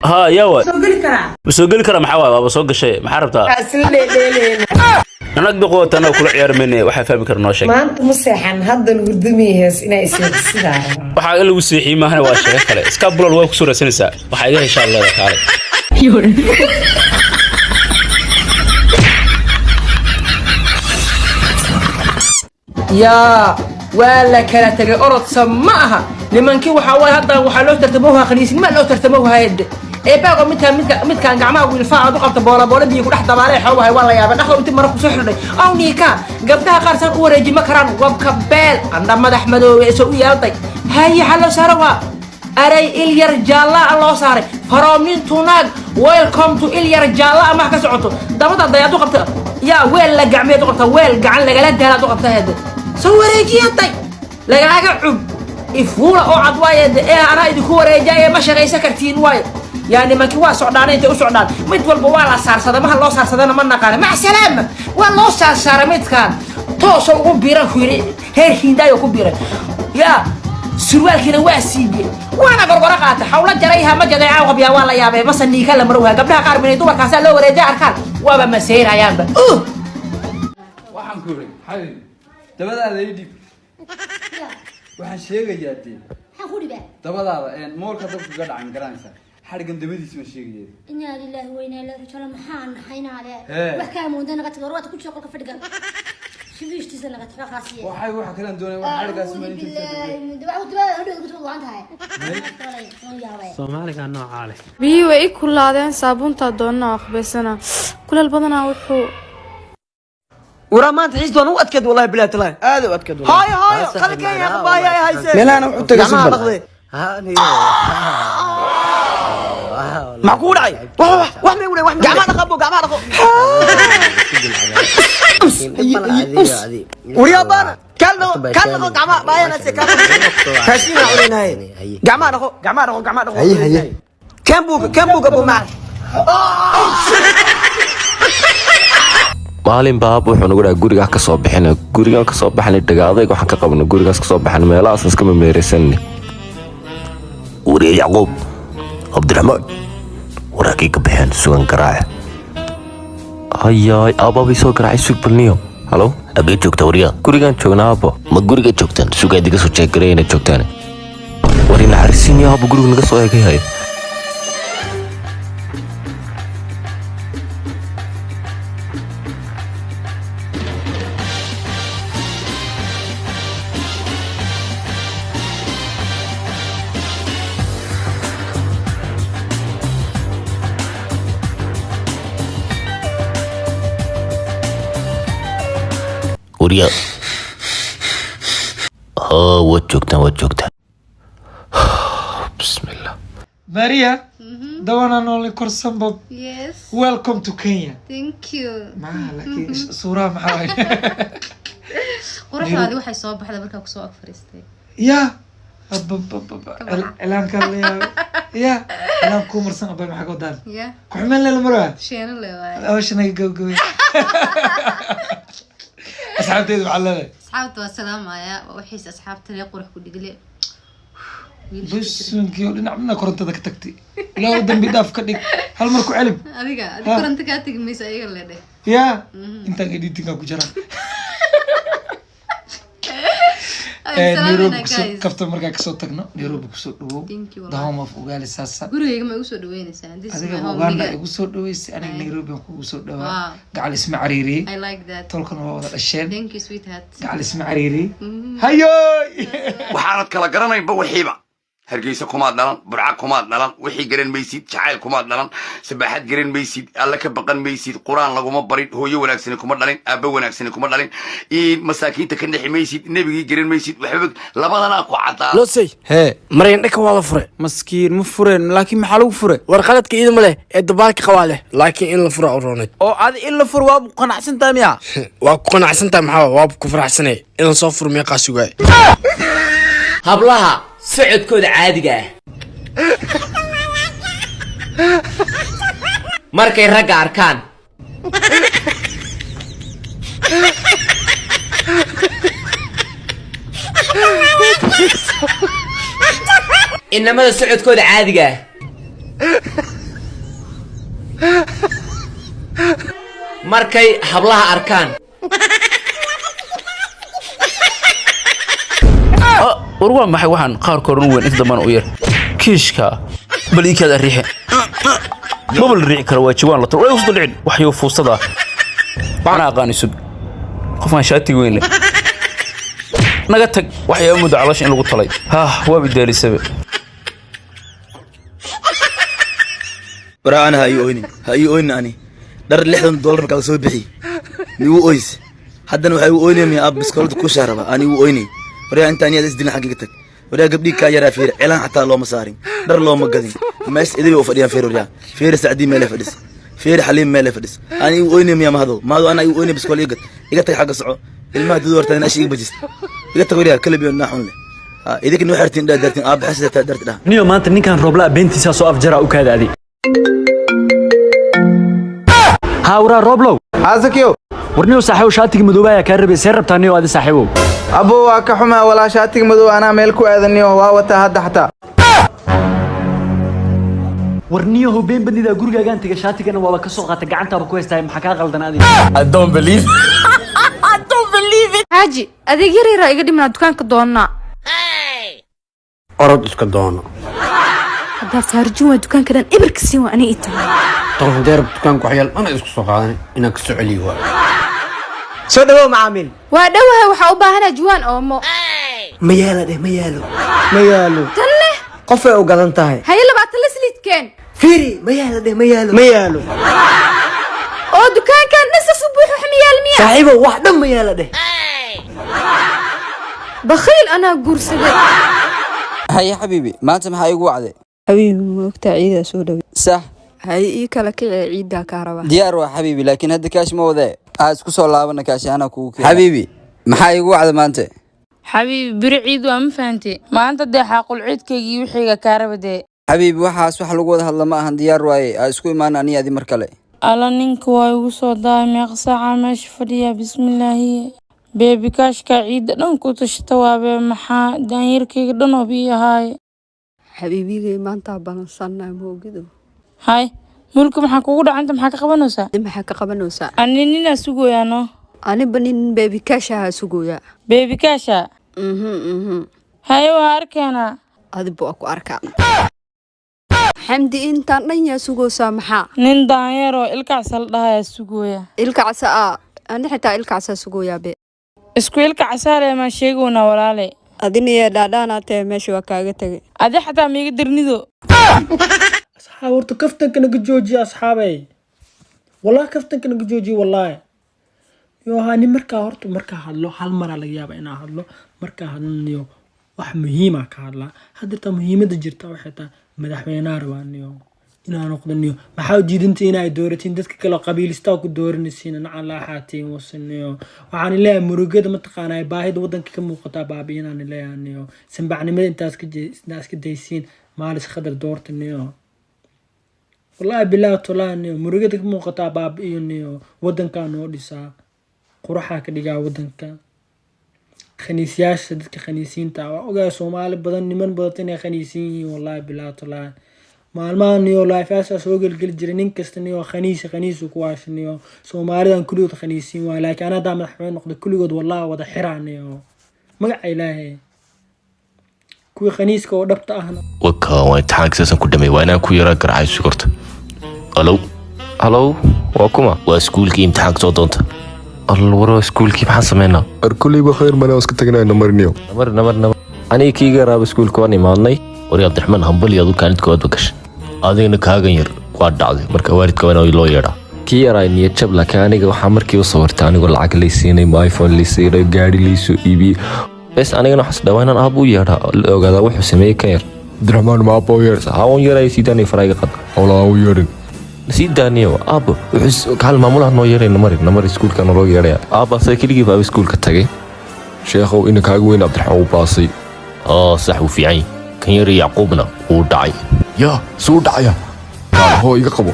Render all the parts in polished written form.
ها يا ولد سوق لي كرا محاوى بابا سوق شيء ما حربتها أنا أقدر قوة أنا وكل عيار مني وحفا بكر نوشك ما أنت مسيحان هذا الوردمي هس إنا يصير السدارة وحاجة اللي وسيحي ما هنا واشي خلاص اسكابلو الوقت سورة سنسا وحاجة إن شاء الله تعالى يا ولا كلا تجي أرض سماها لمن كي وحاول هذا وحلو ترتبوها خليس ما لو ترتبوها يد إيه بقى مت كان جماعة والفاعل ضغط بولا بيجوا تحت بالي حوا والله يا بناخذ أنت مرة سحر أو نيكا قبلها قارسان أوريجي مكران وبكبال عندما أحمد ويسوي يالطي هاي حلو سروا أري إليا رجالا الله صار فرامين توناج ويلكم تو إليا رجالا ما كسعته دابا ضيعتو قبت يا ويل لقع ميت قبت ويل قعن لقى لا قبت هذا سوريجي يالطي لقى عب إفولا أو عضوايد إيه أنا إذا كوريجي ما شغي سكرتين وايد يعني ما كوا سعدان أنت وسعدان ميت والبوالا صار صدا ما الله صار صدا ما نقال مع السلامة والله صار ميت كان توصل كبيرة خيري هي هندايو كبيرة يا سروال كنا واسيبي وانا قرقرقات حول جريها ما جدي عاقب يا والله يا بس اني كلم مروها قبلها قارب من دور كاسه لو ورجع اركان وابا مسير ايام waxaan ku yiri xalin dabadaada idib waxaan sheegayaa tii maxaan ku dhibaa dabadaada moolka dadku ka dhacan garanaysa xarigan dabadiisa ma sheegayay inna lillahi wa inna ilayhi raji'un maxaan haynaale wax ka muudana ka tago ruuxa ku shaqo ka fadhigan شبيشتي لغت فقاسيه waxay wax kala doonay wax xarigaas ma inta Soomaaliga nooca leh biyo way kulaadeen saabunta doona aqbeysana kulal badana wuxuu ورمان تحس دون وأتكد والله بلا تلا هذا وأتكد والله هاي خليك يا بايا هاي سير مين أنا وحتى قصبر معقول عي واحد يقول واحد جماعة خبوا جماعة خبوا ويابانا كلنا جماعة بايا ناس كاسين علينا هاي جماعة خو هي كم بوك أبو معي maalin baab wuxuu nagu dhahay guriga ka soo bixin guriga ka soo baxnay dagaaday waxaan ka qabnay gurigaas ka soo baxnay meelahaas iska meereysannay wariye yaqoob abdiraxmaan waraaqii ka bixin sugan garaac ayay abaabay soo garaacay sug balniyo halo agee joogta wariya gurigan joognaa abo ma guriga joogtaan sugaa diga soo jeegareeyna joogtaan warina xarisin abo guriga naga soo eegay وريا وجوكتان بسم الله Maria the one and only Korsan Bob yes welcome to Kenya thank you لكن صورة محاوي قرحة waxay soo baxday markaa ku soo agfaristay يا الان كان يا الان كومرسن ابا ما حقودان يا كحمل للمراه شينا له اوش نغو أصحابتي معلمة. أصحابتي والسلام يا وحيس أصحابتي اللي قرح كل دقيقة. بس نقول نعملنا كورنت ذاك تكتي. لا ودم بداف كديك هل مركو علم. أديك كورنت كاتك ميسا أيقل لده. يا أنت قدي تيجا كجرا. نيروبي كفت مركا كسوتكنا نيروبي كسوتو. دهم أفوقال الساسة. قولي ما يقصد وين السنة. هذا أفوقالنا يقصد ويس أنا نيروبي يقصد دوا. قال اسمه عريري. I like that. تلقنا هذا الشيء. Thank you sweetheart. قال اسمه عريري. هياي. وحارت كلا قرنا يبوي حيبة. هرجيسة كومات دلان برعا كومات دلان وحي قرن بيسيد شعائل كومات دلان سباحات قرن بيسيد الله كبقن بيسيد قرآن لغو مباريد هو يوناك سنة كومات دلين أبا وناك سنة كومات دلين مساكين تكندحي ميسيد نبي قرن بيسيد وحبك لبادنا أكو عطا لو سي هي مرين دك waa la furay maskiin ma fureen laakiin maxaa lagu furay warqadka iidma leh ee dabaalka qawaale laakiin in la furo uroonay oo aad in la furo waa ku qanacsan tahay miya waa ku qanacsan tahay maxaa waa ku faraxsanay in soo furo meeqa sugaay hablaha socodkooda caadiga ah markay ragga arkaan inamada socodkooda caadiga ah markay hablaha arkaan war waa maxay waxaan qaar koran weyn inta dambana u yar kiishka bal ii kaada riixe mabal riixi kara waa jawaan la tiro way usoo dhicin waxyo fuustada ana aqaan isug qofaan shaatiga weyn leh naga tag waxyaabo muddo calash in lagu talay waa bidaalisabe waraana ha ii oynin ani dhar $60 markaa soo bixi nigu oys haddana waxa uu oynayay ab biskoolada ku shaaraba ani uu oynay wariya inta aniga isdilin xaqiiqa tag wariya gabdhi ka yara fiir cilaan xataa looma saarin dhar looma gadin mees idii u fadhiyaan fiir wariya fiir saacdi meel fadhis fiir xaliim meel fadhis ani uu oynay ma mahado ana uu oynay biskool iga tag xaga soco ilmaha dad wartaan ashii bajis iga tag wariya kala biyo naaxun leh idinka noo xirtiin dartiin ab xasata dartida niyo maanta ninkan roobla beentiisa soo afjara u kaadaadi هاورا روبلو حاسكيو ورنيو صاحبو شاتيك مدوبا يا كاربي سير ربطانيو ادي صاحبو ابو واكحما ولا شاتيك مدو انا ميلكو ادنيو واوتا هدا حتى ورنيو هو بين بديدا غورغا انت شاتيكنا وابا كسو قاتا غعنتا با كويستاي ما كا قلدن ادي I don't believe it haji adeeg yareera iga dhimna dukaanka doona orod iska doono hada farjuma dukaanka dan ibirkasi waa ani ita طرف دير كان كحيل أنا إسكو سوقاني إنك سعلي هو سودو معامل وادوها waxa u baahan juwan oomo ميالو tanle qof ay u gadan tahay hay labaatan lislidkeen fiiri ميالو oo dukaankan nasa subuux xamiyaal miya saaxiibo wax dhan ميالو dheh bakhiil ana guursaday هيا حبيبي ما أنت محايق وعدي حبيبي موقت عيدة سوداوي صح هاي إيكا لك عيدة كهرباء ديار حبيبي لكن هاد كاش مو ذا اسكو سو لابنا كاش انا كوكي حبيبي maxay igu wacda maanta حبيبي بري عيد وما فهمتي ما انت دي حاقل عيدكيغي وخيغا كاربده حبيبي waxaas wax lagu wada hadla ma ahan diyaar waaye isku imaan aniga adi mar kale ala ninka way ugu soo daamay qasaaca meesh fadhiya bismillaah beebi kaashka ciid dhan ku tashta waabe maxaa daanyirkayga dhan oo biyahay حبيبي maanta balansanaa moogido hay mulku maxaa kugu dhacanta maxaa ka qabanaysaa anina sugoyano ani banin baby kasha sugoya baby kasha hay waa arkana adibo ku arkaa xamdi inta dhanya sugoosa maxaa nin daanyaro ilkaasal dhahay sugoya ilkaasa ani xitaa ilkaasa sugoya be isku ilkaasale ma sheegona walaale adiniya dhaadhaana tee meesha waa kaaga tagay adi xataa miiga dirnido ورت كفتن كنا جوجي أصحابي والله كفتن كنا جوجي والله يو هاني مركا هرت مركا هالو هالمرة لقيابا إنا هالو مركا هالنيو واحد مهمة كهلا هذا مهمة دجرتا وحتى مدحوينا روانيو إنا نقدنيو محاول جيدنتي إنا دورتين دتك كلا قبيل استاكو دورن السين نعلا حاتين وصلنيو وعاني لا مروجد متقانا باهد ودن كم قطع بابينا لا يعني سنبعني من ناس كديسين مالس خدر دورتنيو والله بالله طلعني مرقدك مو قطع باب إيونيو ودن كانوا لسا قرحة كديجا ودن كان خنيسياش سدك خنيسين تاوا وجا سومال بدن نمن بدتني خنيسين والله بالله طلعني مالمان نيو لايف أساس وقل جرينين كستنيو خنيس وكواشنيو سومال دان كليو خنيسين ولكن أنا دام حوين نقد كليو والله وده حرانيو ما إلهي كوي خنيس كو دبت أهنا وكا وين تحاكساسن ku dhamay waa inaan ku yara garacay sugarta halo waa kuma waa iskuulkii imtixaanka soo doonta alwaro iskuulkii maxaan sameynaa arkuliba khayr mana iska tagnaa namarniyo namar aniga kiiga raab iskuulka waan imaadnay wari Cabdiraxmaan hambali adu kaalidkood bagashay adigna kaagan yar waa dhacday marka waalidka waa loo yeedhaa kii yaraa niyad jab laakiin aniga waxaa markii u sawirtay anigoo lacag laysiinay iPhone laysiinay gaari laysoo iibiyey بس أنا جنا حس دوانا أبو يرها وقاعد أروح سميه كير درمان ما أبو يرس هاون يرا يسيدني فرايق قط ولا أبو يرن سيدني أبو حس قال ما مله إنه يرين نمر سكول كانوا لو يريا أبو سكيلي جيب سكول كتاجي شيخو إنك هاجوين عبد الرحمن باصي صح وفي عين كان يري يعقوبنا وداعي يا سو داعي هو يقبو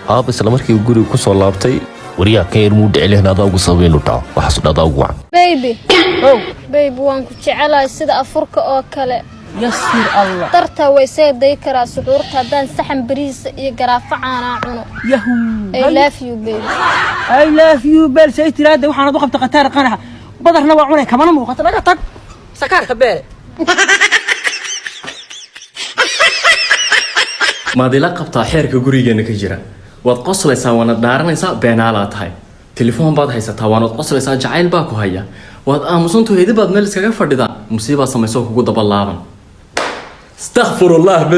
أبو سلامتك يقولوا كسر لابتي وريا كان يرمود عليه هذا وصابين وطاع وحصل هذا وقع بيبي بيبي وان كنت على سيد أفرك أو كله يسر الله darta way seeday karaa suxuurta haddaan saxan bariis iyo garaafa caana cuno يهو I love you baby I love you بل سيتي هذا وحنا ضغط قطار قناح بدر نوع عنا كمان مو قطر قطر سكر خبال ما دي لقب طاحيرك gurigeena ka jira waad qoslaysaa waana dhaaranaysaa beenaala tahay telefoon baad haysataa waana qoslaysaa jacayl baa ku haya waad aamusantu heedi baad meel iskaga fadhidaa musiiba samayso kugu daba laaban astaghfirullah bas